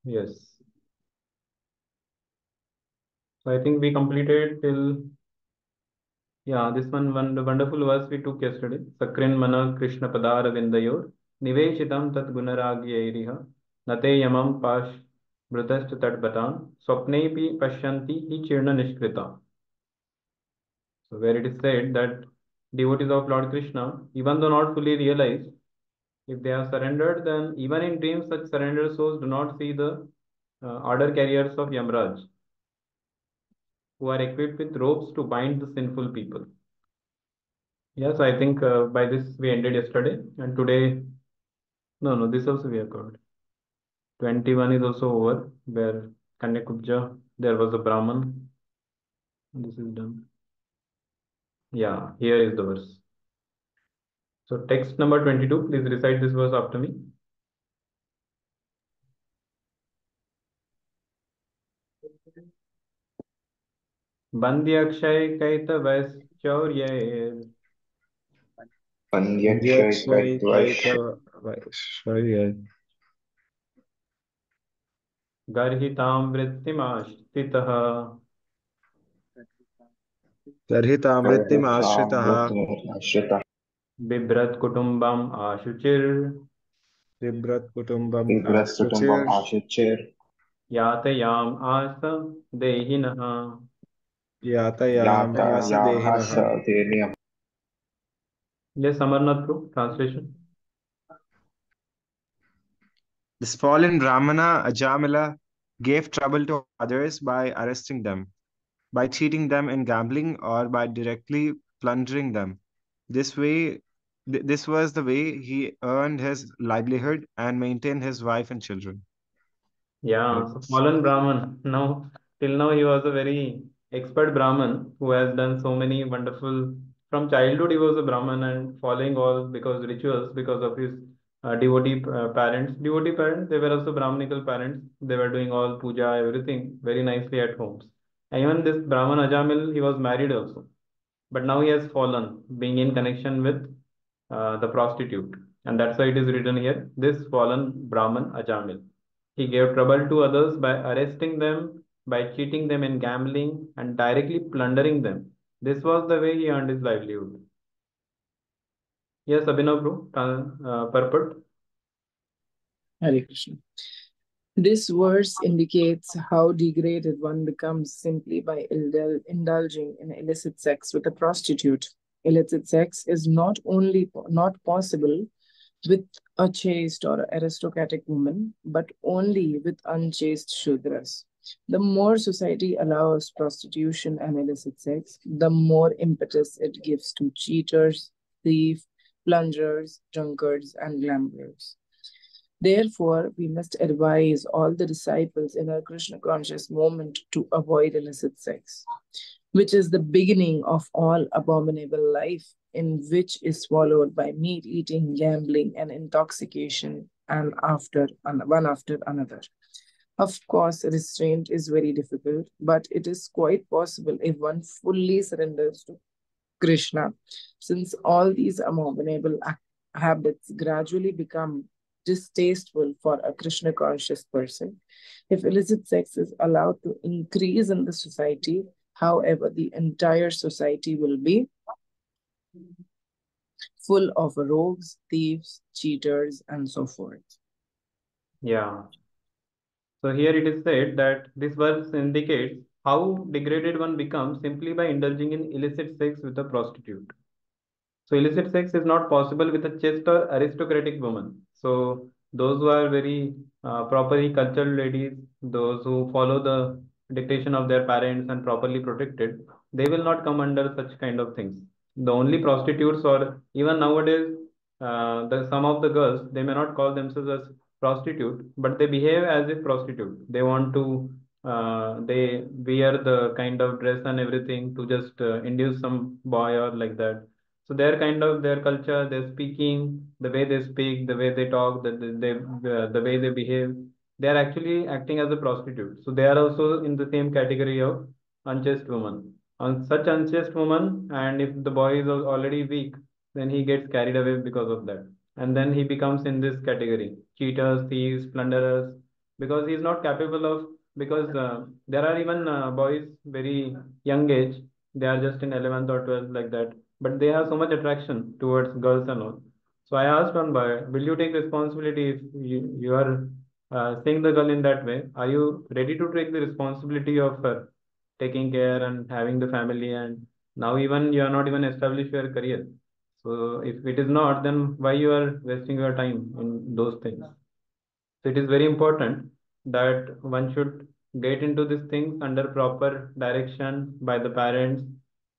Yes. So I think we completed till, yeah, this one, the wonderful verse we took yesterday. Sakrin mana Krishna padara vindayor niveshitam tat gunaragyairiha nate yamam pash brutast tadbatam swapnepi pashyanti hi chirna nishkrita. So where it is said that devotees of Lord Krishna, even though not fully realized, if they have surrendered, then even in dreams, such surrendered souls do not see the order carriers of Yamraj, who are equipped with ropes to bind the sinful people. Yes, I think by this we ended yesterday, and today, no, no, this also we have covered. 21 is also over, where Kanyakubja, there was a Brahman. This is done. Yeah, here is the verse. So text number 22, please recite this verse after me. Bandhyakshay Kaita Vaishchaurya Pandiakshay Dhyakshai Kaitvash Kaita Vaishya Garhitam Vrittimashtitah Garhitamritim Ashritaha Karhitamritamashritah Bibrat Kutumbam Ashuchir Vibrat Kutumbam Vibraskutumbam Ashuchir Ashuchir Yatayam Asa Dehinaha. Yatayam Yatayam Asa Asadehinaha. Deniam. Yes, Amarnath Bro, translation. This fallen Brahmana Ajamila gave trouble to others by arresting them, by cheating them in gambling, or by directly plundering them. This way, this was the way he earned his livelihood and maintained his wife and children. Yeah, so Yes. fallen Brahman. Now, till now, he was a very expert Brahman who has done so many wonderful. From childhood, he was a Brahman and following all because rituals, because of his devotee parents. Devotee parents, they were also Brahmanical parents. They were doing all puja, everything very nicely at homes. And even this Brahman Ajamil, he was married also. But now he has fallen, being in connection with the prostitute. And that's why it is written here this fallen Brahman Ajamil. He gave trouble to others by arresting them, by cheating them in gambling, and directly plundering them. This was the way he earned his livelihood. Yes, Abhinav bro, purport. Hare Krishna. This verse indicates how degraded one becomes simply by indulging in illicit sex with a prostitute. Illicit sex is not only not possible with a chaste or aristocratic woman, but only with unchaste Shudras. The more society allows prostitution and illicit sex, the more impetus it gives to cheaters, thieves, plunderers, drunkards, and gamblers. Therefore, we must advise all the disciples in our Krishna conscious moment to avoid illicit sex, which is the beginning of all abominable life, in which is swallowed by meat eating, gambling, and intoxication, and one after another. Of course, restraint is very difficult, but it is quite possible if one fully surrenders to Krishna, since all these abominable habits gradually become distasteful for a Krishna conscious person. If illicit sex is allowed to increase in the society, however, the entire society will be full of rogues, thieves, cheaters, and so forth. Yeah. So here it is said that this verse indicates how degraded one becomes simply by indulging in illicit sex with a prostitute. So illicit sex is not possible with a chaste or aristocratic woman. So those who are very properly cultured ladies, those who follow the dictation of their parents and properly protected, they will not come under such kind of things. The only prostitutes or even nowadays, the some of the girls they may not call themselves as prostitute, but they behave as if prostitute. They want to they wear the kind of dress and everything to just induce some boy or like that, so their kind of their culture, their speaking, the way they speak, the way they talk, the way they behave, they are actually acting as a prostitute. So they are also in the same category of unchaste woman. On such unchaste woman, and if the boy is already weak, then he gets carried away because of that, and then he becomes in this category: cheaters, thieves, plunderers. because he is not capable of, because there are even boys very young age, they are just in 11th or 12th like that, but they have so much attraction towards girls and all. So I asked one boy, will you take responsibility if you are seeing the girl in that way, are you ready to take the responsibility of taking care and having the family, and now even you are not even established your career. So if it is not, then why you are wasting your time in those things? So it is very important that one should get into these things under proper direction by the parents,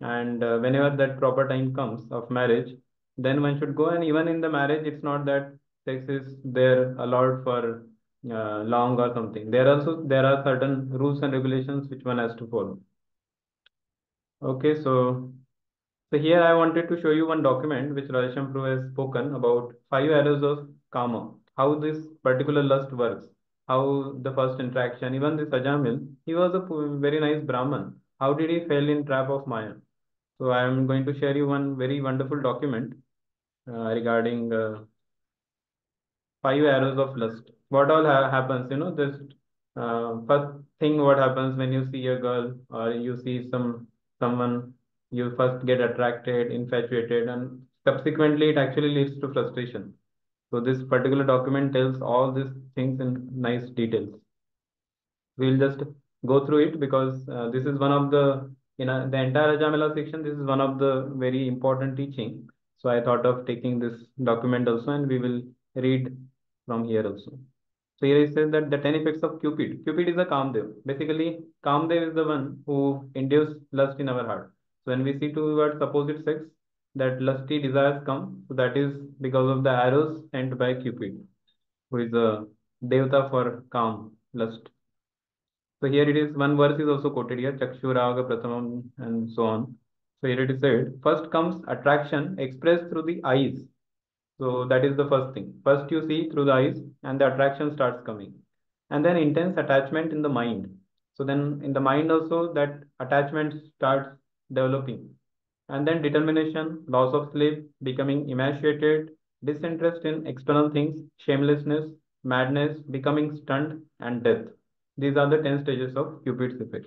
and whenever that proper time comes of marriage, then one should go. And even in the marriage, it's not that sex is there allowed for long or something. There are certain rules and regulations which one has to follow. Okay, so here I wanted to show you one document which Radheshyam has spoken about 5 arrows of karma, how this particular lust works, how the first interaction, even this Ajamil, he was a very nice Brahman. How did he fell in trap of Maya? So I am going to share you one very wonderful document regarding 5 arrows of lust. What all happens, just first thing what happens when you see a girl or you see someone, you first get attracted, infatuated, and subsequently it actually leads to frustration. So this particular document tells all these things in nice details. We'll just go through it because this is one of the, the entire Ajamela section, this is one of the very important teaching. So I thought of taking this document also, and we will read from here also. So here it says that the 10 effects of Cupid. Cupid is a Kamdev. Basically, Kamdev is the one who induces lust in our heart. So when we see towards opposite sex, that lusty desires come. So that is because of the arrows sent by Cupid, who is a Devata for calm, lust. So here it is, one verse is also quoted here, Chakshuraga Pratamam, and so on. So here it is said, first comes attraction expressed through the eyes. So that is the first thing. First you see through the eyes and the attraction starts coming. And then intense attachment in the mind. So then in the mind also that attachment starts developing. And then determination, loss of sleep, becoming emaciated, disinterest in external things, shamelessness, madness, becoming stunned, and death. These are the 10 stages of Cupid's effect.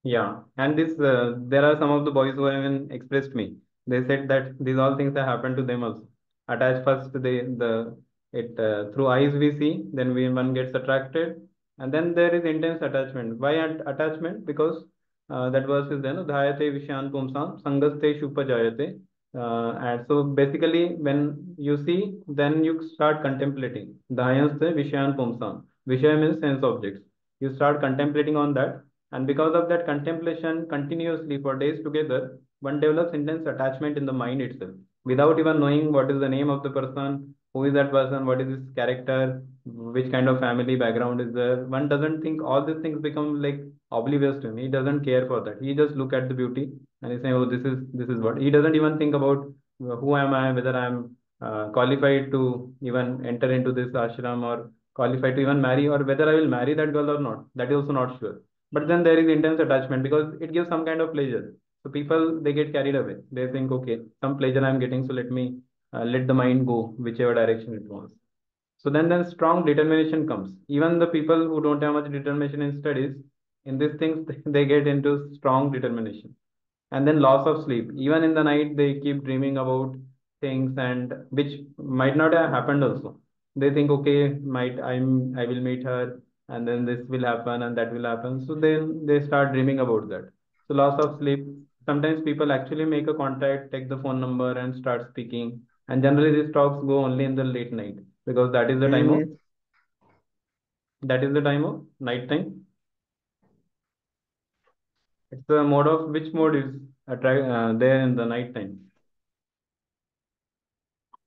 Yeah, and this there are some of the boys who have even expressed me. They said that these all things have happened to them also. Attached first, the it through eyes we see, then we one gets attracted, and then there is intense attachment. Why attachment? Because that verse is there, no? Dhayate vishan pumsam sangaste shupajayate. And so basically, when you see, then you start contemplating. Dhayanste vishan pumsam. Vishaya means sense objects. You start contemplating on that, and because of that contemplation continuously for days together, one develops intense attachment in the mind itself without even knowing what is the name of the person, who is that person, what is his character, which kind of family background is there. One doesn't think, all these things become like oblivious to him. He doesn't care for that. He just look at the beauty and he say, oh, this is what. He doesn't even think about who am I, whether I'm qualified to even enter into this ashram, or qualified to even marry, or whether I will marry that girl or not. That is also not sure. But then there is intense attachment because it gives some kind of pleasure. So people, they get carried away. They think, okay, some pleasure I'm getting, so let me let the mind go whichever direction it wants. So then strong determination comes. Even the people who don't have much determination in studies, in these things, they get into strong determination. And then loss of sleep. Even in the night, they keep dreaming about things, and which might not have happened also. They think, okay, I will meet her, and then this will happen and that will happen. So then they start dreaming about that. So loss of sleep. Sometimes people actually make a contact, take the phone number, and start speaking. And generally, these talks go only in the late night because Mm-hmm. that is the time of night time. It's the mode of, which mode is there in the night time?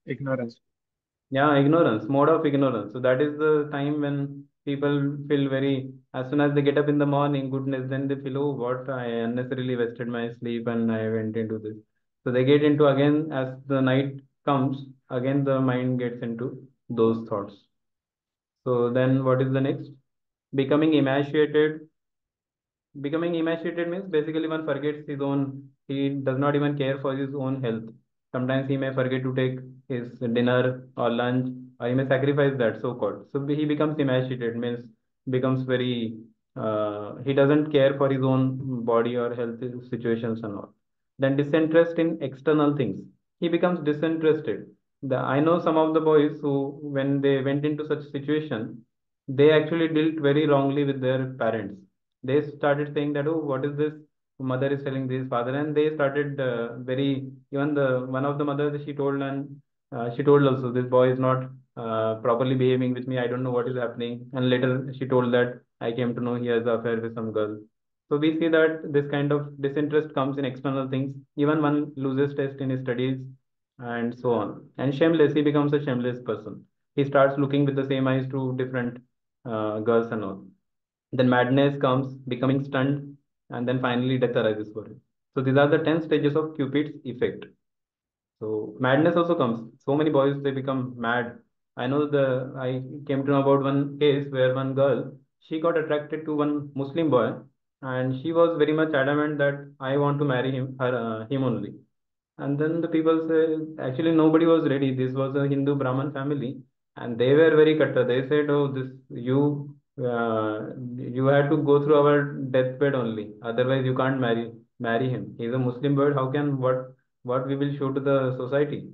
Ignorance. Yeah, ignorance, mode of ignorance. So that is the time when people feel very, as soon as they get up in the morning, goodness, then they feel, oh, what, I unnecessarily wasted my sleep and I went into this. So they get into, again, as the night comes, again the mind gets into those thoughts. So then what is the next? Becoming emaciated, becoming emaciated means basically one forgets his own, he does not even care for his own health. Sometimes he may forget to take his dinner or lunch, or he may sacrifice that so called. So he becomes emaciated, means becomes very, he doesn't care for his own body or health situations and all. Then disinterest in external things. He becomes disinterested. I know some of the boys who, when they went into such situation, they actually dealt very wrongly with their parents. They started saying that, oh, what is this? Mother is telling this, father, and they started very, even the one of the mothers, she told, and she told also, this boy is not properly behaving with me. I don't know what is happening. And later she told that I came to know he has an affair with some girl. So we see that this kind of disinterest comes in external things. Even one loses taste in his studies and so on. And shameless, he becomes a shameless person. He starts looking with the same eyes to different girls and all. Then madness comes, becoming stunned, and then finally death arises for him. So these are the 10 stages of Cupid's effect. So madness also comes. So many boys they become mad. I came to know about one case where one girl she got attracted to one Muslim boy, and she was very much adamant that I want to marry him only. And then the people say, actually, nobody was ready. This was a Hindu Brahmin family, and they were very cutter. They said, "Oh, you had to go through our deathbed only. Otherwise, you can't marry him. He's a Muslim bird. How can what we will show to the society?"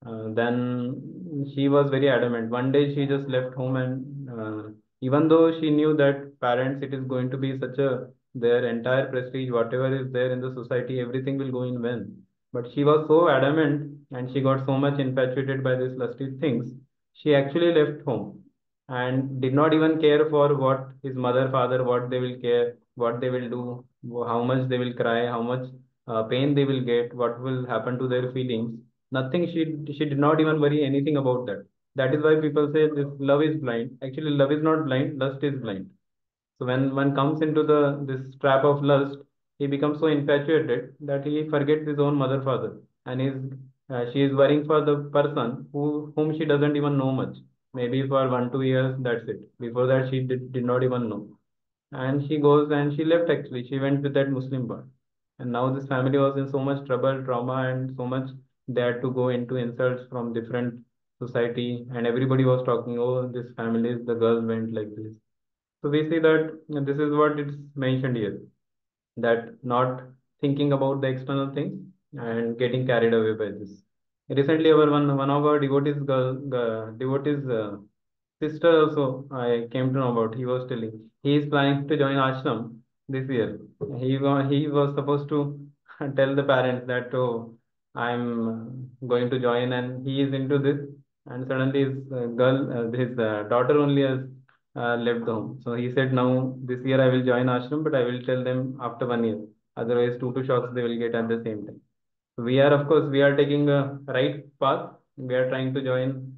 Then she was very adamant. One day, she just left home, and even though she knew that parents, it is going to be such a their entire prestige, whatever is there in the society, everything will go in vain, but she was so adamant and she got so much infatuated by these lusty things, she actually left home and did not even care for what his mother, father, what they will care, what they will do, how much they will cry, how much pain they will get, what will happen to their feelings. Nothing. She did not even worry anything about that. That is why people say this love is blind. Actually, love is not blind. Lust is blind. So when one comes into the this trap of lust, he becomes so infatuated that he forgets his own mother, father, and she is worrying for the person whom she doesn't even know much. Maybe for 1 2 years, that's it. Before that, she did not even know. And she goes and she left actually. She went with that Muslim boy. And now this family was in so much trouble, trauma, and so much they had to go into insults from different society. And everybody was talking, oh, this family, the girl went like this. So we see that this is what it's mentioned here, that not thinking about the external things and getting carried away by this. Recently, our one of our devotees sister also I came to know about. He was telling he is planning to join ashram this year. He was supposed to tell the parents that, oh, I'm going to join, and he is into this. And suddenly his daughter only has left the home. So he said, now this year I will join ashram, but I will tell them after 1 year. Otherwise, two shocks they will get at the same time. So we are, of course, we are taking a right path. We are trying to join,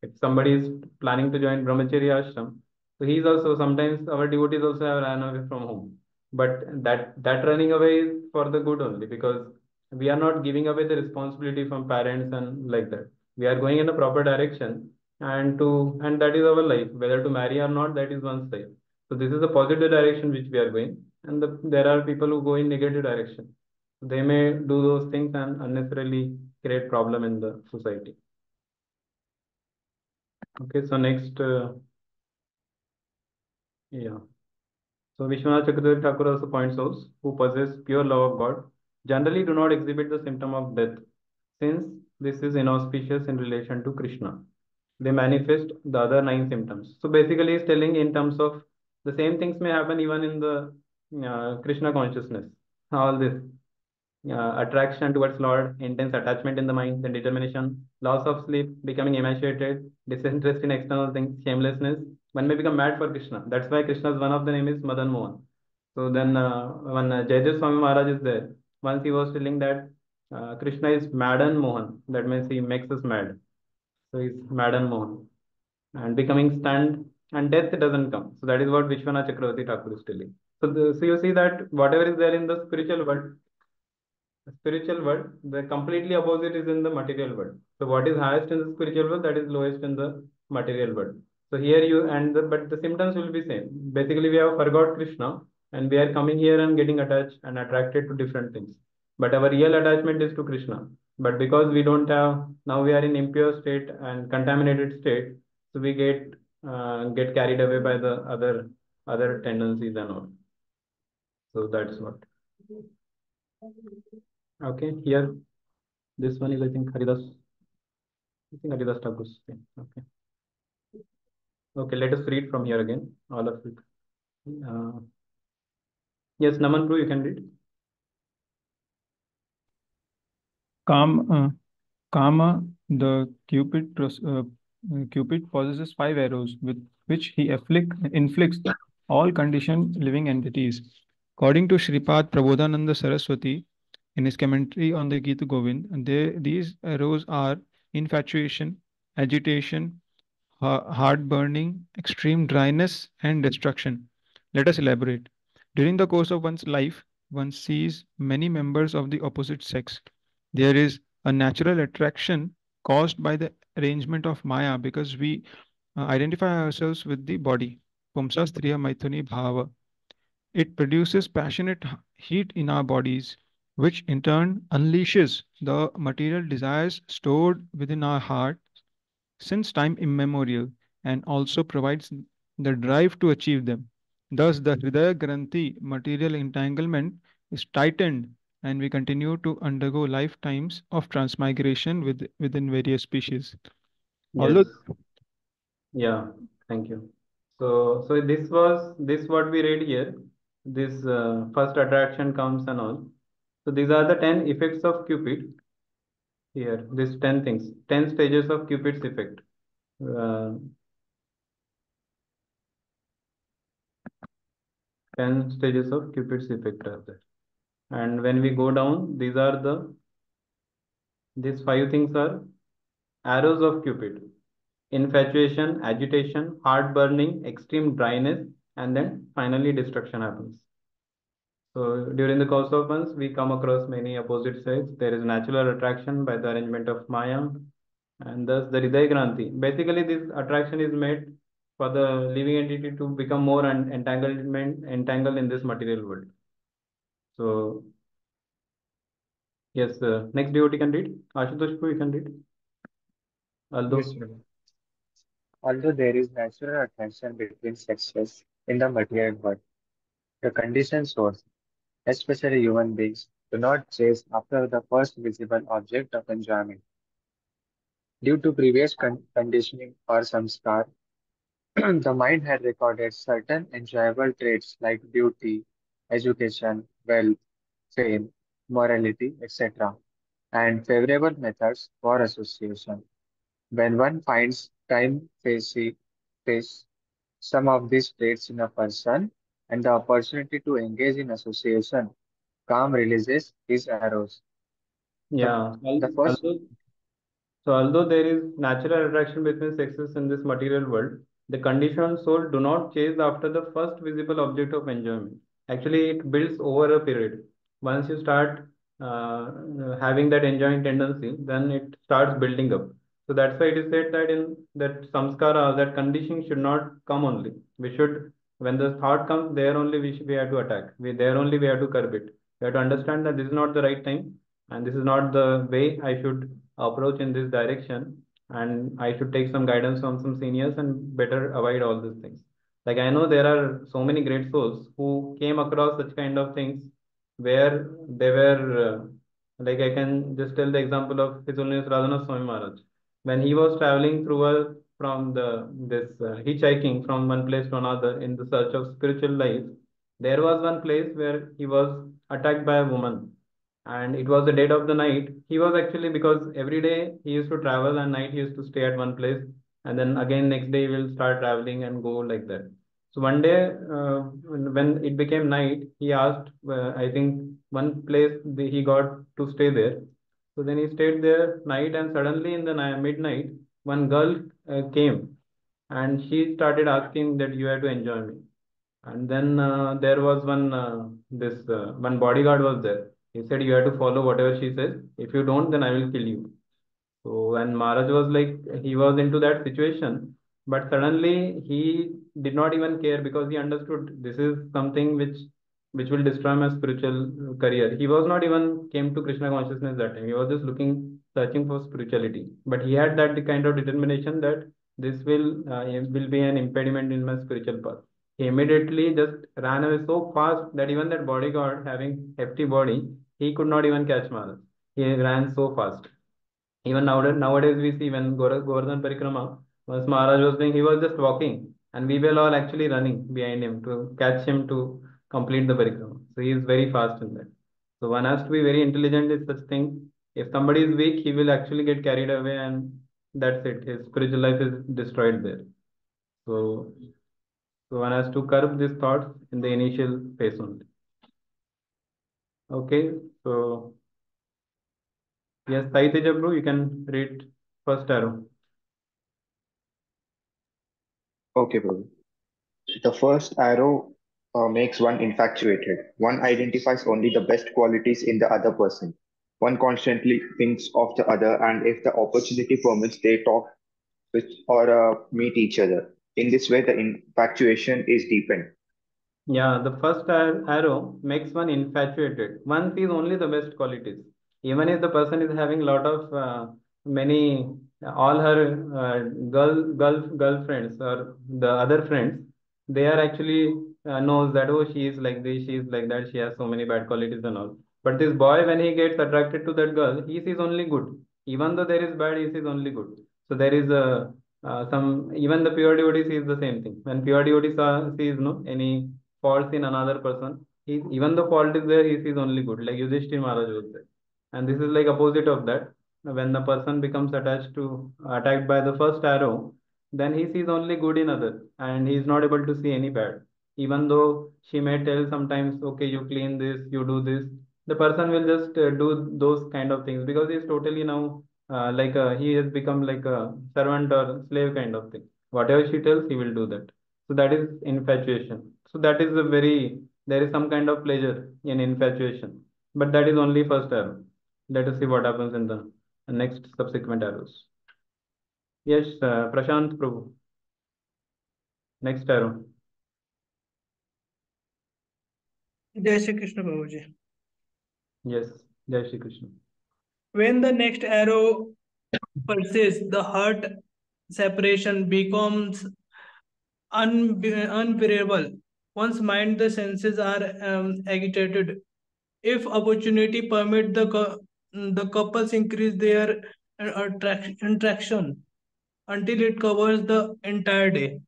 if somebody is planning to join Brahmacharya ashram, so he's also sometimes our devotees also have run away from home. But that running away is for the good only, because we are not giving away the responsibility from parents and like that. We are going in a proper direction, and that is our life. Whether to marry or not, that is one's life. So this is a positive direction which we are going, and there are people who go in negative direction. They may do those things and unnecessarily create problem in the society. Okay, so next, yeah. So Vishwanath Chakravarti Thakur also points out, who possess pure love of God generally do not exhibit the symptom of death, since this is inauspicious in relation to Krishna. They manifest the other 9 symptoms. So basically, he's telling in terms of the same things may happen even in the Krishna consciousness. All this attraction towards Lord, intense attachment in the mind, then determination, loss of sleep, becoming emaciated, disinterest in external things, shamelessness. One may become mad for Krishna. That's why Krishna's one of the name is Madan Mohan. So then when Jaydev Swami Maharaj is there, once he was telling that Krishna is Madan Mohan. That means he makes us mad. So he's Madan Mohan. And becoming stunned, and death doesn't come. So that is what Vishwanath Chakravarti Thakur is telling. So you see that whatever is there in the spiritual world, the completely opposite is in the material world. So what is highest in the spiritual world, that is lowest in the material world. So here you but the symptoms will be same. Basically, we have forgot Krishna, and we are coming here and getting attached and attracted to different things. But our real attachment is to Krishna. But because we don't have, now we are in impure state and contaminated state, so we get carried away by the other tendencies and all. So that's what. Okay, here this one is I think Haridas. I think Haridas Thakur's thing. Okay. Okay, let us read from here again. All of it. Yes, Naman Bro, you can read. Kam, Kama, the Cupid possesses five arrows with which he inflicts all conditioned living entities. According to Sripad Prabodhananda Saraswati, in his commentary on the Gita Govind, these arrows are infatuation, agitation, heart burning, extreme dryness, and destruction. Let us elaborate. During the course of one's life, one sees many members of the opposite sex. There is a natural attraction caused by the arrangement of Maya because we identify ourselves with the body. Pumsa Striya Maithuni Bhava. It produces passionate heat in our bodies, which in turn unleashes the material desires stored within our heart since time immemorial and also provides the drive to achieve them. Thus, the Hridaya Granthi material entanglement is tightened and we continue to undergo lifetimes of transmigration within various species. Yes. Although, Yeah. Thank you. So this what we read here. This first attraction comes and all. So these are the 10 effects of Cupid here. This 10 things, 10 stages of Cupid's effect. Uh, 10 stages of Cupid's effect are there. And when we go down, these five things are arrows of Cupid: infatuation, agitation, heart burning, extreme dryness, and then finally destruction happens. So during the course of months, we come across many opposite sides. There is natural attraction by the arrangement of Maya, and thus the Hriday Granthi. Basically, this attraction is made for the living entity to become more entangled in this material world. So yes, next devotee can read. Ashutosh, you can read. Yes, Although, sir. Although there is natural attraction between sexes in the material world, the conditioned souls, especially human beings, do not chase after the first visible object of enjoyment. Due to previous conditioning or samskar, the mind had recorded certain enjoyable traits like beauty, education, wealth, fame, morality, etc., and favorable methods for association. When one finds time face some of these traits in a person and the opportunity to engage in association, calm releases his arrows. The, yeah, the first, although there is natural attraction between sexes in this material world, the conditioned soul do not chase after the first visible object of enjoyment. Actually, it builds over a period. Once you start having that enjoying tendency, then it starts building up. So that's why it is said that in that samskara, that conditioning should not come only. We should, when the thought comes, there only we have to attack. There only we have to curb it. We have to understand that this is not the right time and this is not the way I should approach in this direction, and I should take some guidance from some seniors and better avoid all these things. Like I know there are so many great souls who came across such kind of things where they were like I can just tell the example of His Holiness Radhanath Swami Maharaj when he was traveling through a from the this hitchhiking from one place to another in the search of spiritual life. There was one place where he was attacked by a woman, and it was the dead of the night. He was actually, because every day he used to travel and night he used to stay at one place, and then again next day he will start traveling and go like that. So one day when it became night, he asked, I think one place he got to stay there. So then he stayed there night, and suddenly in the midnight, one girl came, and she started asking that you have to enjoy me. And then there was one bodyguard was there. He said you have to follow whatever she says. If you don't, then I will kill you. So when Maharaj was like, he was into that situation, but suddenly he did not even care because he understood this is something which which will destroy my spiritual career. He was not even came to Krishna consciousness that time. He was just looking, searching for spirituality. But he had that kind of determination that this will be an impediment in my spiritual path. He immediately just ran away so fast that even that bodyguard, having hefty body, he could not even catch Maharaj. He ran so fast. Even nowadays we see when Govardhan Parikrama, once Maharaj was doing, he was just walking, and we were all actually running behind him to catch him to complete the Parikrama. So he is very fast in that. So one has to be very intelligent in such things. If somebody is weak, he will actually get carried away, and that's it. His spiritual life is destroyed there. So, so one has to curb these thoughts in the initial phase only. Okay, so yes, Sai Tejabru, you can read first arrow. Okay, Prabhu. The first arrow makes one infatuated. One identifies only the best qualities in the other person. One constantly thinks of the other, and if the opportunity permits, they talk with or meet each other. In this way, the infatuation is deepened. Yeah, the first arrow makes one infatuated. One sees only the best qualities. Even if the person is having lot of many, all her girlfriends or the other friends, they are actually knows that oh she is like this, she is like that, she has so many bad qualities and all. But this boy, when he gets attracted to that girl, he sees only good. Even though there is bad, he sees only good. So there is a some even the pure devotee sees the same thing. When pure devotee sees no any faults in another person. He even the fault is there, he sees only good. Like Yudhishthir Maharaj was there. And this is like opposite of that. When the person becomes attacked by the first arrow, then he sees only good in others and he is not able to see any bad. Even though she may tell sometimes, okay, you clean this, you do this, the person will just do those kind of things because he is totally now he has become like a servant or slave kind of thing. Whatever she tells, he will do that. So that is infatuation. So that is a very, there is some kind of pleasure in infatuation. But that is only first arrow. Let us see what happens in the next subsequent arrows. Yes, Prashant Prabhu. Next arrow. Jai Shri Krishna Babuji. Yes, Jai Shri Krishna. When the next arrow persists, the heart separation becomes unbearable. One's mind, the senses are agitated. If opportunity permit, the couples increase their attraction until it covers the entire day.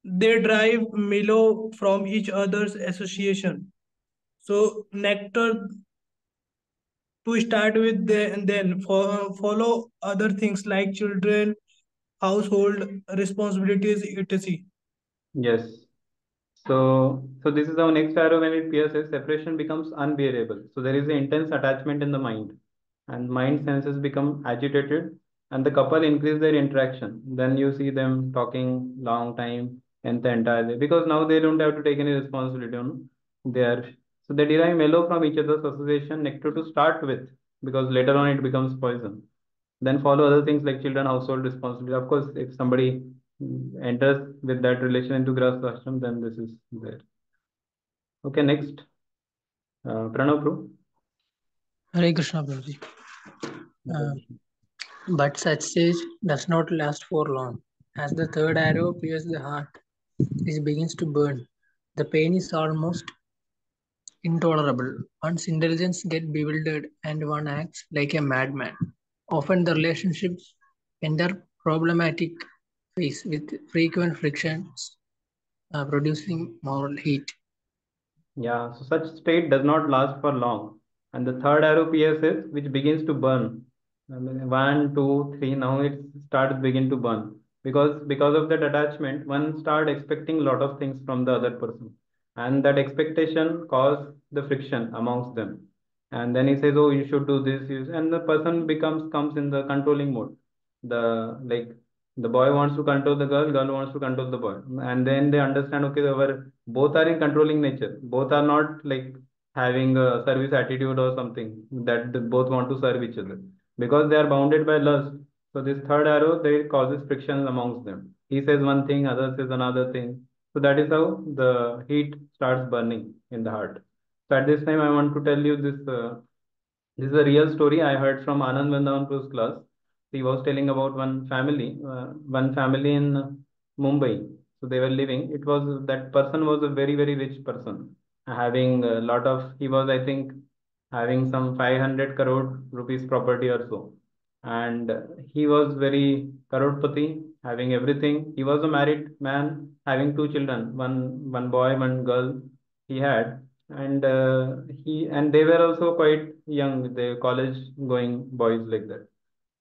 They drive Milo from each other's association. So nectar to start with, and then follow other things like children, household responsibilities, etc. Yes. So this is our next arrow when it pierces, separation becomes unbearable. So there is an intense attachment in the mind, and mind senses become agitated, and the couple increase their interaction. Then you see them talking long time and the entire day because now they don't have to take any responsibility on they are so they derive mellow from each other's association nectar to start with because later on it becomes poison. Then follow other things like children, household responsibility. Of course, if somebody enters with that relation into Grahastha ashram, then this is there. Okay, next. Pranav Prabhu. Hare Krishna Prabhuji. Uh, but such stage does not last for long. As the third arrow pierces the heart, it begins to burn. The pain is almost intolerable. One's intelligence gets bewildered and one acts like a madman. Often the relationships enter problematic phase with frequent frictions producing moral heat. Yeah, so such state does not last for long. And the third arrow pierces, which begins to burn. And then one, two, three, now it starts begin to burn. Because of that attachment, one start expecting a lot of things from the other person. And that expectation cause the friction amongst them. And then he says, oh, you should do this, and the person comes in the controlling mode. The boy wants to control the girl wants to control the boy. And then they understand, okay, our both are in controlling nature, both are not like having a service attitude or something that they both want to serve each other because they are bounded by lust. So this third arrow, they causes frictions amongst them. He says one thing, other says another thing, So that is how the heat starts burning in the heart. So at this time, I want to tell you this. This is a real story I heard from Anand Vandavanpu's class. He was telling about one family in Mumbai. So they were living. It was that person was a very very rich person, having a lot of. He was, I think, having some 500 crore rupees property or so, and he was very crorepati, having everything. He was a married man, having two children, one boy, one girl. He had, and he and they were also quite young, the college going boys like that.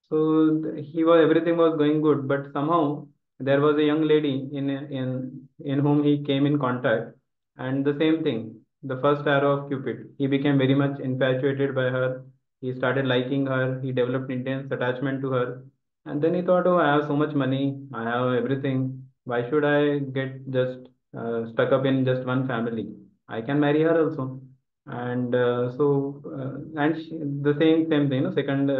So he was, everything was going good, but somehow there was a young lady in whom he came in contact, and the same thing, the first arrow of Cupid, he became very much infatuated by her. He started liking her, he developed intense attachment to her, and then he thought, oh, I have so much money, I have everything, why should I get just stuck up in just one family? I can marry her also. And and the same thing, second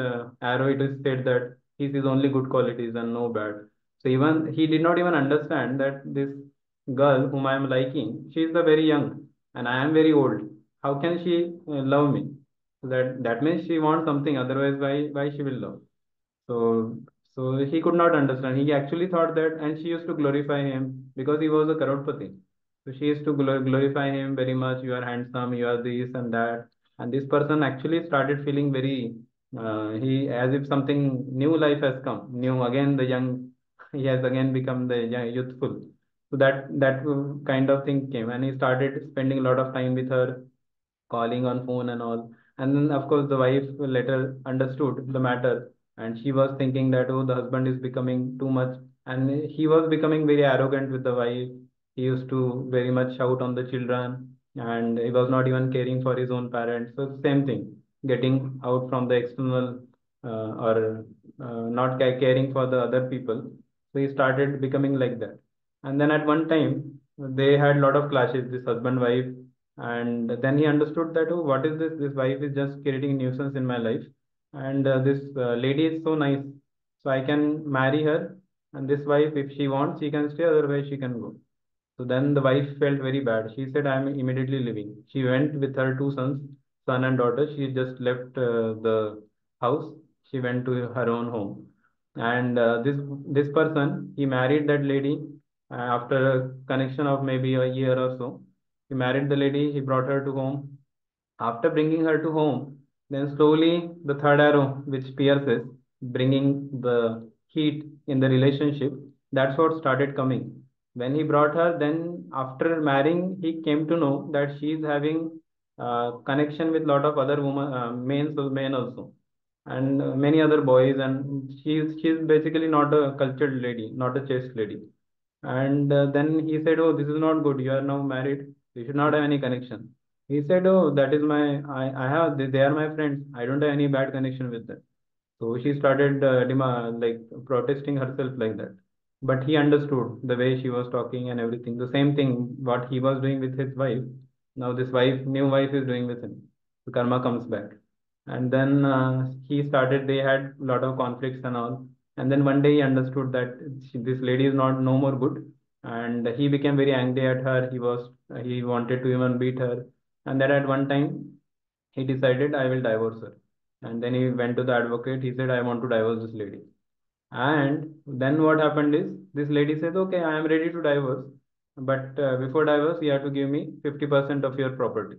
arrow, it is said that he sees only good qualities and no bad. So even he did not even understand that this girl whom I am liking, she is the very young and I am very old. How can she love me? So that means she wants something, otherwise why she will love? So, so he could not understand. He actually thought that, and she used to glorify him because he was a crorepati. So she used to glorify him very much. You are handsome. You are this and that. And this person actually started feeling very, he as if something new life has come. New again, the young. He has again become the young, youthful. So that kind of thing came, and he started spending a lot of time with her, calling on phone and all. And then, of course, the wife later understood the matter, and she was thinking that, oh, the husband is becoming too much, and he was becoming very arrogant with the wife. He used to very much shout on the children, and he was not even caring for his own parents. So, same thing, getting out from the external or not caring for the other people. So, he started becoming like that. And then at one time, they had a lot of clashes, this husband wife, and then he understood that, oh, what is this? This wife is just creating nuisance in my life, and this lady is so nice, so I can marry her. And this wife, if she wants, she can stay; otherwise, she can go. So then the wife felt very bad. She said, "I am immediately leaving." She went with her two sons, son and daughter. She just left the house. She went to her own home, and this person, he married that lady after a connection of maybe a year or so. He married the lady. He brought her to home. After bringing her to home, then slowly the third arrow, which pierces, bringing the heat in the relationship, that's what started coming. When he brought her, then after marrying, he came to know that she is having connection with lot of other women, men also, and many other boys, and she's basically not a cultured lady, not a chaste lady. And then he said, "Oh, this is not good. You are now married. You should not have any connection." He said, "Oh, that is I have, they are my friends. I don't have any bad connection with them." So she started like protesting herself like that. But he understood the way she was talking and everything. The same thing what he was doing with his wife. Now this new wife is doing with him. The karma comes back. And then he started. They had a lot of conflicts and all. And then one day he understood that this lady is not no more good. And he became very angry at her. He wanted to even beat her. And then at one time he decided, I will divorce her. And then he went to the advocate. He said, I want to divorce this lady. And then what happened is this lady says, okay, I am ready to divorce. But before divorce, you have to give me 50% of your property.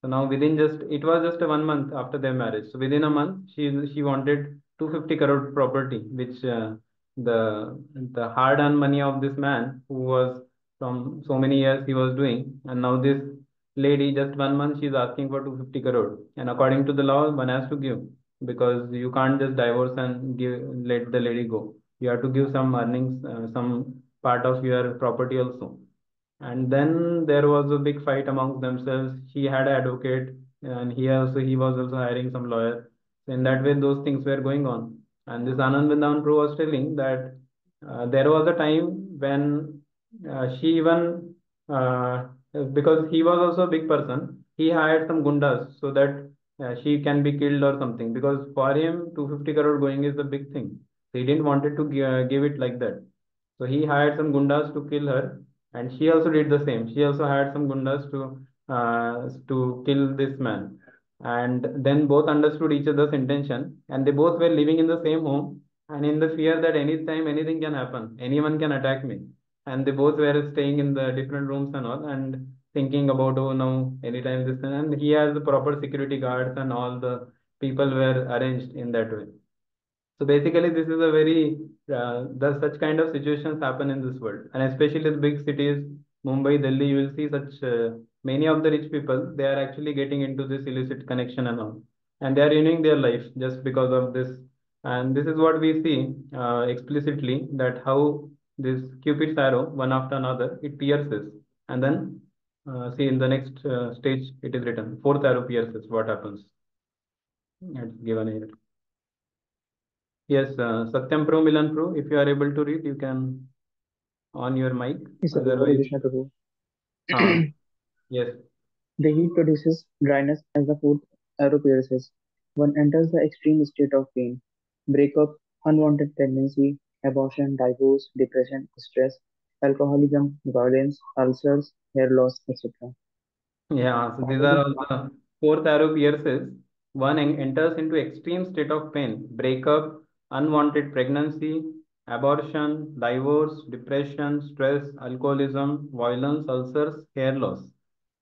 So now within just, it was just a 1 month after their marriage. So within a month, she wanted 250 crore property, which the hard-earned money of this man who was from so many years he was doing, and now this lady just 1 month she's asking for 250 crore, and according to the law, one has to give, because you can't just divorce and give let the lady go. You have to give some earnings, some part of your property also. And then there was a big fight amongst themselves. He had an advocate, and he was also hiring some lawyer. So in that way, those things were going on. And this Anand Vrindavan Pro was telling that there was a time when she even because he was also a big person, he hired some gundas so that she can be killed or something. Because for him, 250 crore going is a big thing. So he didn't wanted to give it like that. So he hired some gundas to kill her, and she also did the same. She also had some gundas to kill this man, and then both understood each other's intention, and they both were living in the same home, and in the fear that anytime anything can happen, anyone can attack me, and they both were staying in the different rooms and all, and thinking about, oh no, anytime this, and he has the proper security guards and all the people were arranged in that way. So basically, this is a very the such kind of situations happen in this world, and especially the big cities, Mumbai, Delhi. You will see such many of the rich people. They are actually getting into this illicit connection and all, and they are ruining their life just because of this. And this is what we see explicitly, that how this Cupid's arrow, one after another, it pierces, and then see in the next stage it is written fourth arrow pierces. What happens? It's given here. Yes, Satyam Pro, Milan Pro, if you are able to read, you can on your mic. Yes, Hare Otherwise, Krishna Prabhu. yes, The heat produces dryness as the food arrow pierces. One enters the extreme state of pain, breakup, unwanted pregnancy, abortion, divorce, depression, stress, alcoholism, violence, ulcers, hair loss, etc. yeah. So these are Finally, all the fourth arrow pierces. One enters into extreme state of pain, breakup, unwanted pregnancy, abortion, divorce, depression, stress, alcoholism, violence, ulcers, hair loss.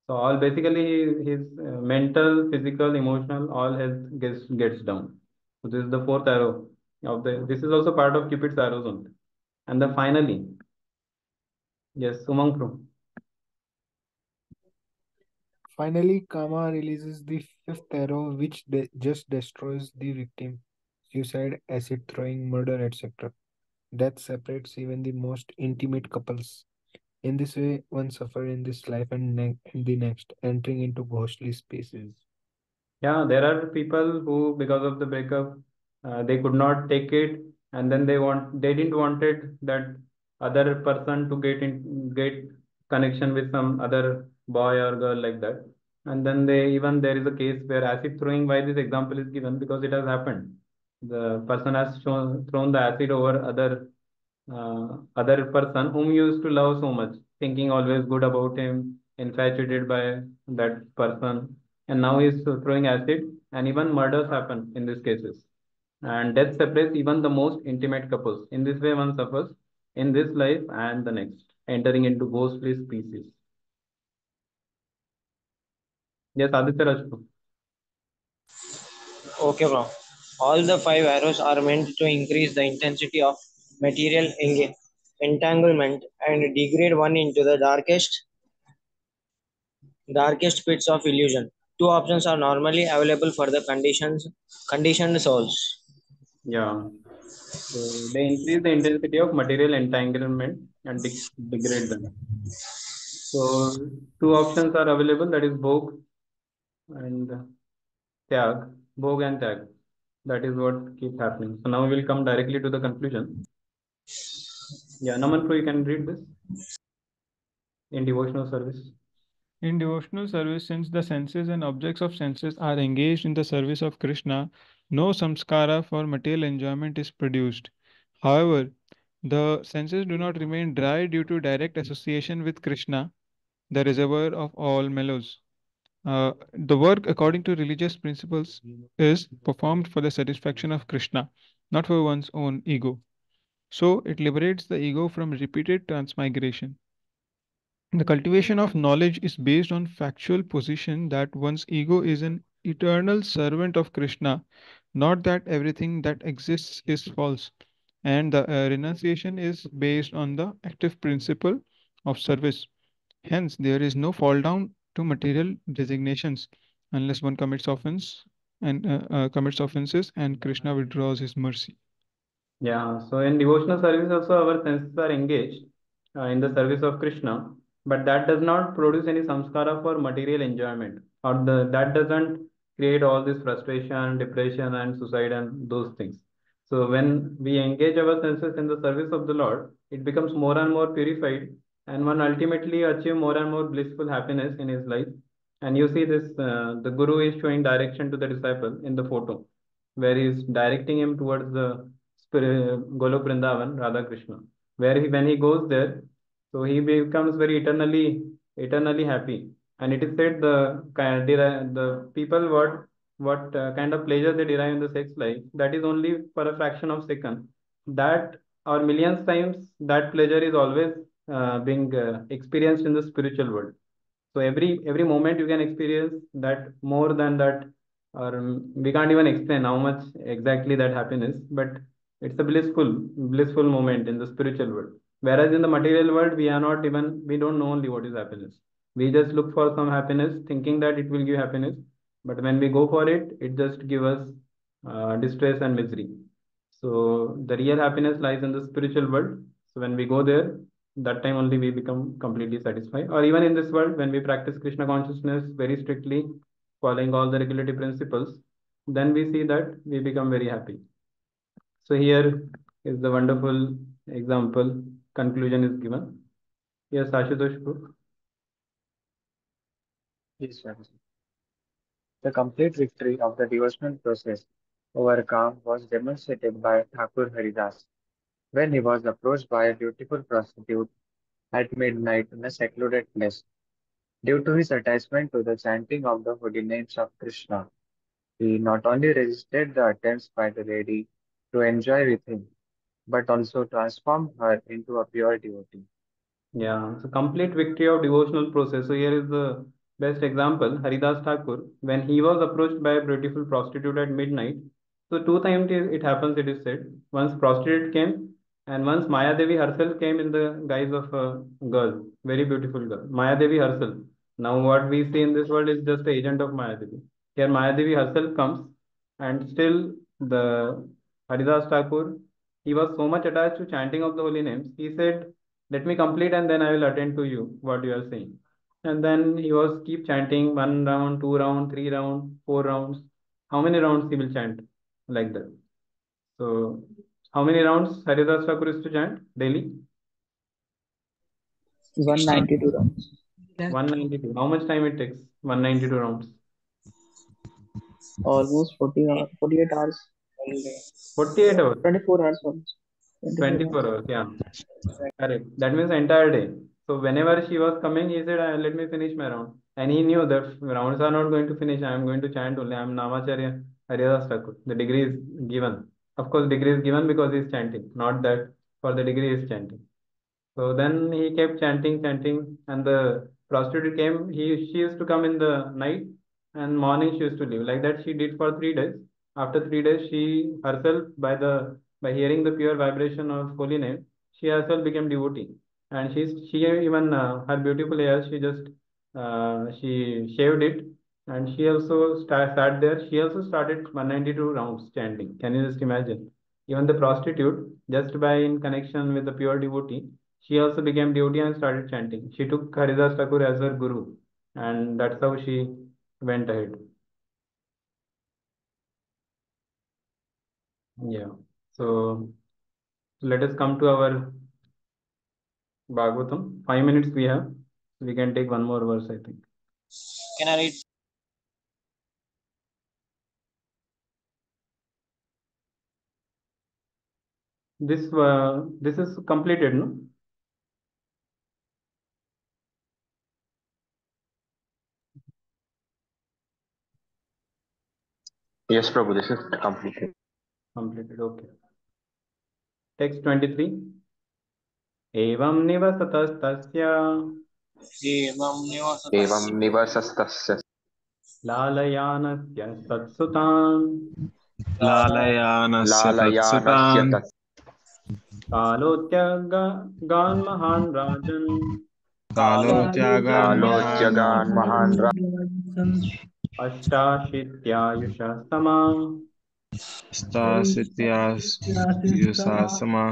So all basically his mental, physical, emotional, all health gets down. So this is the fourth arrow of the. This is also part of Cupid's arrows only. And the finally, yes, Umang Pro. Finally, Kama releases the fifth arrow, which just destroys the victim. Suicide, acid throwing, murder, etc. Death separates even the most intimate couples. In this way, one suffers in this life and in the next, entering into ghostly spaces. Yeah, there are people who, because of the breakup, they could not take it, and then they didn't wanted that other person to get connection with some other boy or girl like that, and then they even there is a case where acid throwing. Why this example is given? Because it has happened. The person has thrown the acid over other person whom you used to love so much, thinking always good about him, infatuated by that person, and now he's throwing acid, and even murders happen in these cases. And death separates even the most intimate couples. In this way, one suffers in this life and the next, entering into ghostly species. Yes, Aditya Rajput. Okay, bro. All the five arrows are meant to increase the intensity of material entanglement and degrade one into the darkest pits of illusion. Two options are normally available for the conditioned souls. Yeah. So they increase the intensity of material entanglement and degrade them. So two options are available, that is Bhog and Tyag, Bhog and Tyag. That is what keeps happening. So now we will come directly to the conclusion. Yeah, Naman Pro, you can read this in devotional service. In devotional service, since the senses and objects of senses are engaged in the service of Krishna, no samskara for material enjoyment is produced. However, the senses do not remain dry due to direct association with Krishna, the reservoir of all mellows. The work, according to religious principles, is performed for the satisfaction of Krishna, not for one's own ego. So it liberates the ego from repeated transmigration. The cultivation of knowledge is based on factual position that one's ego is an eternal servant of Krishna, not that everything that exists is false. And the renunciation is based on the active principle of service. Hence, there is no fall down to material designations unless one commits offense and commits offenses, and Krishna withdraws his mercy. Yeah, so in devotional service also our senses are engaged in the service of Krishna, but that does not produce any samskara for material enjoyment, or that doesn't create all this frustration, depression, and suicide and those things. So when we engage our senses in the service of the Lord, it becomes more and more purified, and one ultimately achieve more and more blissful happiness in his life. And you see this, the Guru is showing direction to the disciple in the photo, where he is directing him towards the Golok Vrindavan, Radha Krishna, where when he goes there, So he becomes very eternally happy. And it is said the people what kind of pleasure they derive in the sex life, that is only for a fraction of second. That or millions times that pleasure is always being experienced in the spiritual world. So every moment you can experience that more than that, or we can't even explain how much exactly that happiness, but it's a blissful moment in the spiritual world. Whereas in the material world, we don't know only what is happiness. We just look for some happiness, thinking that it will give happiness, but when we go for it, it just gives us distress and misery. So the real happiness lies in the spiritual world. So when we go there, that time only we become completely satisfied. Or even in this world, when we practice Krishna consciousness very strictly, following all the regulative principles, then we see that we become very happy. So here is the wonderful example. Conclusion is given. Yes, Ashutosh. Bro. Yes, sir. The complete victory of the devotional process over Kam was demonstrated by Thakur Haridas when he was approached by a beautiful prostitute at midnight in a secluded place. Due to his attachment to the chanting of the holy names of Krishna, he not only resisted the attempts by the lady to enjoy with him, but also transformed her into a pure devotee. Yeah, so complete victory of devotional process. So here is the best example. Haridas Thakur, when he was approached by a beautiful prostitute at midnight. So two times it happens, it is said. Once prostitute came, and once Maya Devi herself came in the guise of a girl, very beautiful girl. Maya Devi herself. Now what we see in this world is just the agent of Maya Devi. Here Maya Devi herself comes, and still the Haridas Thakur, he was so much attached to chanting of the holy names. He said, let me complete and then I will attend to you what you are saying. And then he was keep chanting 1 round, 2 round, 3 round, 4 rounds. How many rounds he will chant like that? So how many rounds Haridas Thakur is to chant daily? 192 rounds. 192. How much time it takes? 192 rounds. Almost 48 hours. 48 hours. 24 hours almost. 24 24 hours. hours. Yeah. Correct. That means entire day. So whenever she was coming, he said, "Let me finish my round." And he knew that rounds are not going to finish. I am going to chant only. I am Namacharya Haridas Thakur. The degree is given. Of course, degree is given because he is chanting, not that for the degree he is chanting. So then he kept chanting, and the prostitute came. She used to come in the night, and morning she used to leave. Like that, she did for 3 days. After 3 days, she herself, by hearing the pure vibration of holy name, she herself became devotee. And she even her beautiful hair, she shaved it, and she also sat there. She also started 192 rounds chanting. Can you just imagine? Even the prostitute, just by in connection with the pure devotee, she also became devotee and started chanting. She took Haridas Thakur as her guru, and that's how she went ahead. Yeah. So let us come to our Bhagavatam. 5 minutes we have. We can take one more verse, I think. Can I read? This is completed, no? Yes, Prabhu, this is completed. Completed. Okay. Text 23. एवं निवसतस्तस्य एवं एवं निवसतस्य निवसस्तस्य लालयानस्य तत्सुतान् लालयानस्य लालयानस्य तत्सुतान् तत् कालोत्यागान् महान् राजन् कालोत्यागान् महान् कालोच्यगान् महान् अष्टाशीत्यायुषः समा स्थासित्यायुषा समा.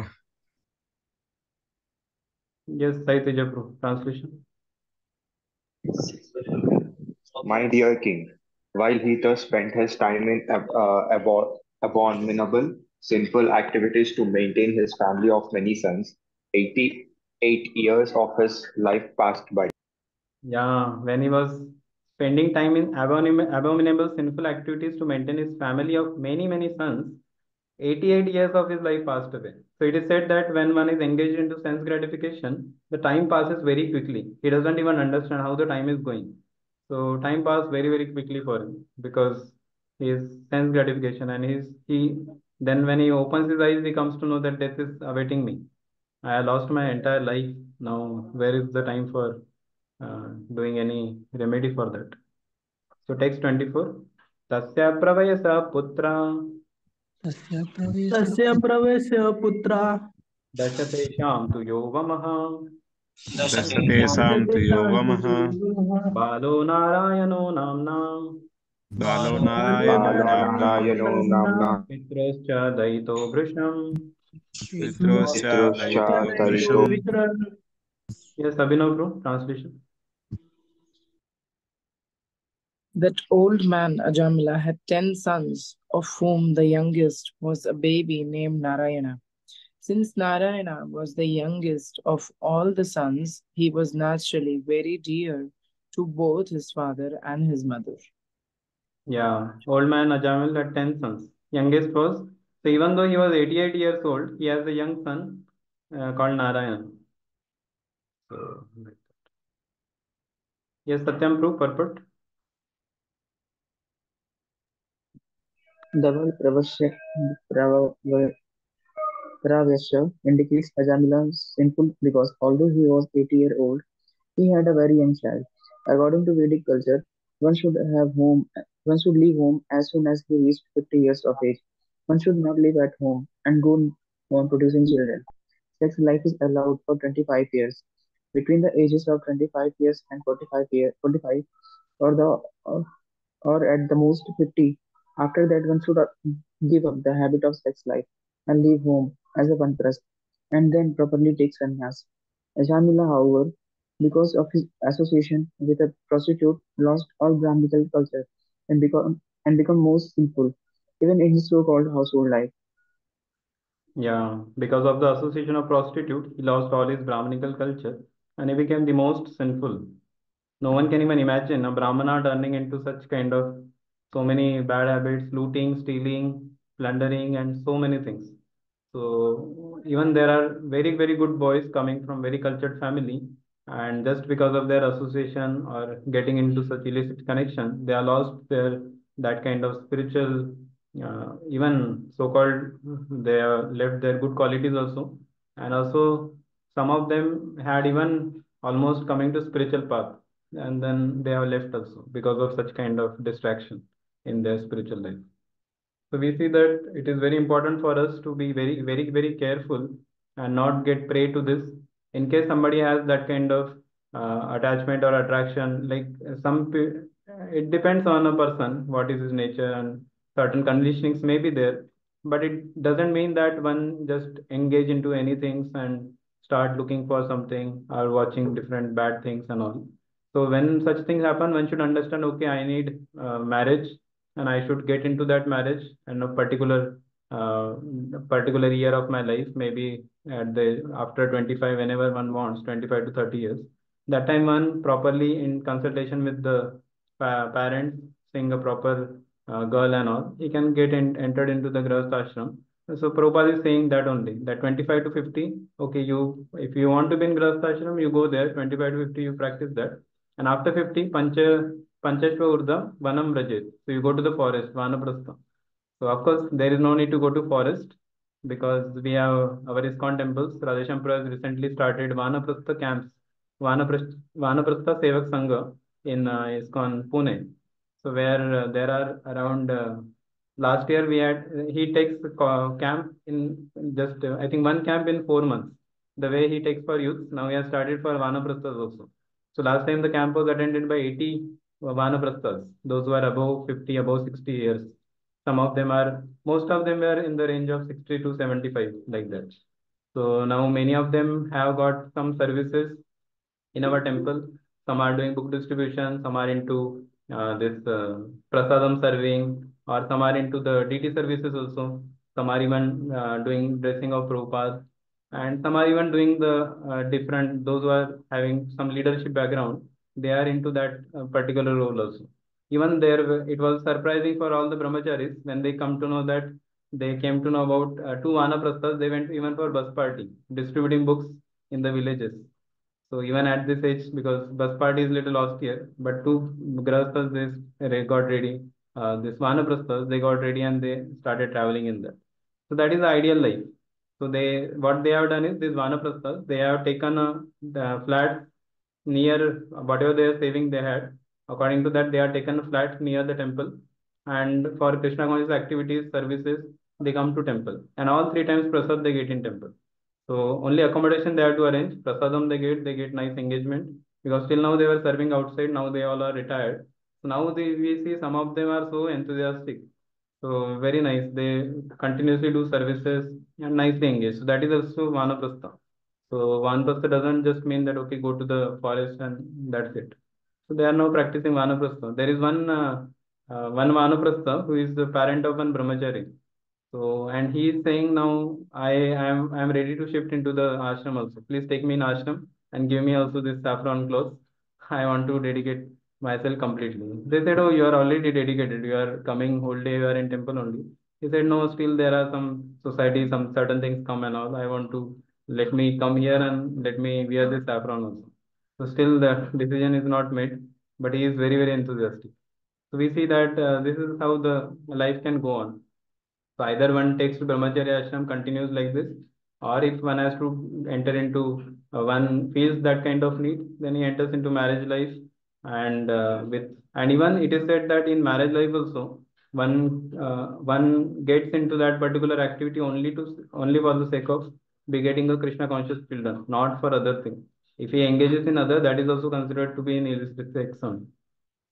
Yes, Saitija translation. My dear king, while he thus spent his time in abominable, sinful activities to maintain his family of many sons, 88 years of his life passed by. Yeah, when he was spending time in abominable sinful activities to maintain his family of many sons, 88 years of his life passed away. So it is said that when one is engaged into sense gratification, the time passes very quickly. He doesn't even understand how the time is going. So time passes very, very quickly for him because he is sense gratification, and he then when he opens his eyes, he comes to know that death is awaiting me. I lost my entire life. Now, where is the time for doing any remedy for that? So text 24. Tasya pravayasa putra तस्य प्रवेशः तस्य प्रवेशः पुत्रः दशतेषां tu yovamah दशतेषां तु योगमः बालो नारायणो नाम्ना बालो नारायणो Balo नाम्ना Narayano Namna पितरश्च दयितो भृशम्. पितृश्च Pitruscha दयितो Darito भृशम् Yes, Abhinav bro, translation. That old man Ajamila had 10 sons, of whom the youngest was a baby named Narayana. Since Narayana was the youngest of all the sons, he was naturally very dear to both his father and his mother. Yeah, old man Ajamil had 10 sons. Youngest was, so even though he was 88 years old, he has a young son called Narayan. So, yes, Satyam, proof, purport. The word Pravasya indicates Ajamila's sinful because although he was 80-year-old, he had a very young child. According to Vedic culture, one should have home one should leave home as soon as he reached 50 years of age. One should not live at home and go on producing children. Sex life is allowed for 25 years. Between the ages of 25 years and 45 or the or at the most 50. After that, one should give up the habit of sex life and leave home as a vanprasth and then properly take sannyas. Ajamila, however, because of his association with a prostitute, lost all Brahminical culture and become most sinful, even in his so-called household life. Yeah, because of the association of prostitute, he lost all his Brahminical culture and he became the most sinful. No one can even imagine a Brahmana turning into such kind of so many bad habits, looting, stealing, plundering, and so many things. So even there are very, very good boys coming from very cultured family, and just because of their association or getting into such illicit connection, they are lost their that kind of spiritual, even so-called, they have left their good qualities also, and also some of them had even almost coming to spiritual path, and then they have left also because of such kind of distraction in their spiritual life. So we see that it is very important for us to be very, very, very careful and not get prey to this. In case somebody has that kind of attachment or attraction, like it depends on a person, what is his nature, and certain conditionings may be there. But it doesn't mean that one just engage into anything and start looking for something or watching different bad things and all. So when such things happen, one should understand, okay, I need marriage and I should get into that marriage and uh, a particular year of my life, maybe at the after 25, whenever one wants, 25 to 30 years. That time one properly in consultation with the parents, seeing a proper girl and all, he can get entered into the Grahastha ashram. So Prabhupada is saying that only, that 25 to 50, okay, you if you want to be in Grahastha ashram, you go there, 25 to 50, you practice that. And after 50, Panchashva Urdhva Vanam Rajet. So you go to the forest, Vanaprastha. So of course, there is no need to go to forest because we have our ISKCON temples. Radheshampura has recently started Vanaprastha camps, Vanaprastha Sevak Sangha in ISKCON Pune. So where there are around last year we had he takes camp in just I think one camp in 4 months. The way he takes for youth, now he has started for Vanaprasthas also. So last time the camp was attended by 80 Vanaprasthas, those who are above 50, above 60 years. Some of them are, most of them are in the range of 60 to 75, like that. So now many of them have got some services in our temple. Some are doing book distribution, some are into this prasadam serving, or some are into the DT services also. Some are even doing dressing of Prabhupada, and some are even doing the different, those who are having some leadership background, they are into that particular role also. Even there, it was surprising for all the brahmacharis when they come to know that they came to know about two vanaprasthas. They went even for bus party, distributing books in the villages. So even at this age, because bus party is little austere, but two grahasthas they got ready. This vanaprasthas they got ready and they started traveling in that. So that is the ideal life. So they what they have done is these vanaprasthas they have taken the flats near whatever they are saving they had. According to that, they are taken flats near the temple, and for Krishna conscious activities services they come to temple, and all three times prasad they get in temple. So only accommodation they have to arrange. Prasadam they get nice engagement because till now they were serving outside. Now they all are retired. So now we see some of them are so enthusiastic. So very nice. They continuously do services and nicely engage. So that is also Vanaprastha. So Vanaprastha doesn't just mean that okay go to the forest and that's it. So they are now practicing Vanaprastha. There is one Vanaprastha who is the parent of one brahmachari. So, and he is saying now, I am ready to shift into the ashram also. Please take me in ashram and give me also this saffron clothes. I want to dedicate myself completely. They said, oh, you are already dedicated. You are coming whole day. You are in temple only. He said, no, still there are some society, some certain things come and all. I want to let me come here and let me wear this saffron also. So still the decision is not made, but he is very, very enthusiastic. So we see that this is how the life can go on. So either one takes to brahmacharya ashram, continues like this, or if one has to enter into one feels that kind of need, then he enters into marriage life, and and even it is said that in marriage life also one gets into that particular activity only for the sake of begetting a Krishna conscious children, not for other thing. If he engages in other, that is also considered to be in illicit sex only.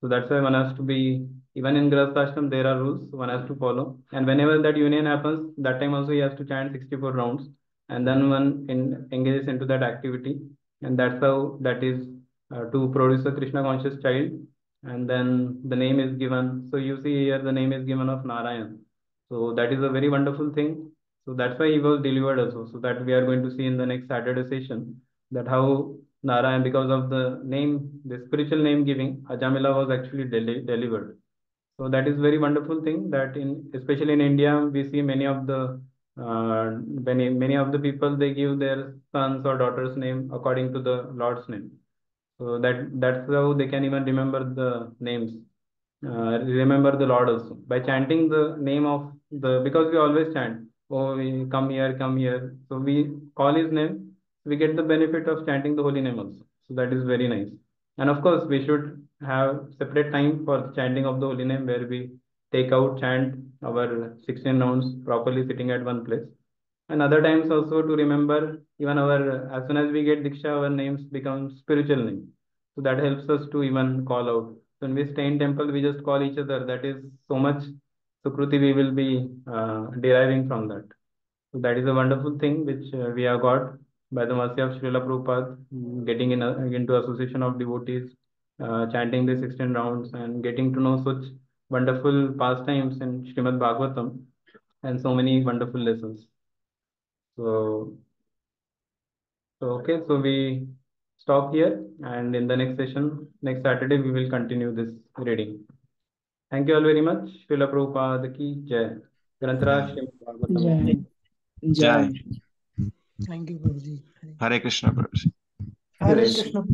So that's why one has to be, even in Grahasthashram, there are rules one has to follow. And whenever that union happens, that time also he has to chant 64 rounds. And then engages into that activity. And that's how that is to produce a Krishna conscious child. And then the name is given. So you see here the name is given of Narayan. So that is a very wonderful thing. So that's why he was delivered also. So that we are going to see in the next Saturday session that how Narayan, because of the name, the spiritual name giving, Ajamila was actually delivered. So that is very wonderful thing that in especially in India we see many of the people they give their sons or daughters name according to the Lord's name. So that's how they can even remember the names, remember the Lord also by chanting the name of the because we always chant, oh we come here. So we call his name, we get the benefit of chanting the holy name also. So that is very nice. And of course, we should have separate time for chanting of the holy name where we take out, chant our 16 rounds properly sitting at one place. And other times also to remember even our, as soon as we get Diksha, our names become spiritual name. So that helps us to even call out. So when we stay in temple, we just call each other. That is so much Sukruti we will be deriving from that. So that is a wonderful thing which we have got by the mercy of Srila Prabhupada, getting into association of devotees, chanting the 16 rounds and getting to know such wonderful pastimes in Srimad Bhagavatam and so many wonderful lessons. So, okay, so we stop here and in the next session, next Saturday, we will continue this reading. Thank you all very much. Srila Prabhupada ki jai. Grantaraj Srimad Bhagavatam ki Jai. Thank you, Guruji. Hare Krishna, Prabhuji. Hare Krishna.